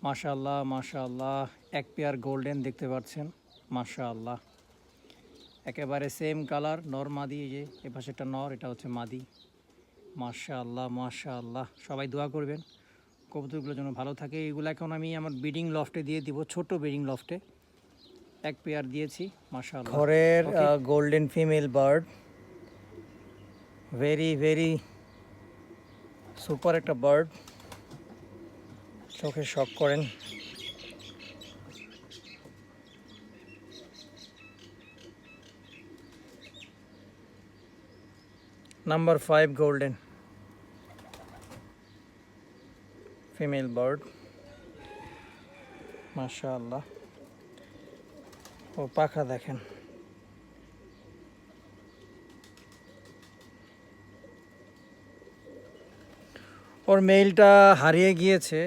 মাশাআল্লাহ মাশাআল্লাহ, এক পেয়ার গোল্ডেন দেখতে পাচ্ছেন। মাশাআল্লাহ, একেবারে সেম কালার, নর মাদি। এই যে এ পাশেরটা নর, এটা হচ্ছে মাদি। মাশাআল্লাহ মাশাআল্লাহ, সবাই দোয়া করবেন কবুতরগুলো যেন ভালো থাকে। এগুলো এখন আমি আমার ব্রিডিং লফটে দিয়ে দিব, ছোট ব্রিডিং লফটে এক পেয়ার দিয়েছি। মাশাআল্লাহ, ঘরের golden female bird, very very super একটা বার্ড, চোখে শক করেন। Number 5 golden female bird. মাশাআল্লাহ, ও পাখা দেখেন। ওর মেইলটা হারিয়ে গিয়েছে।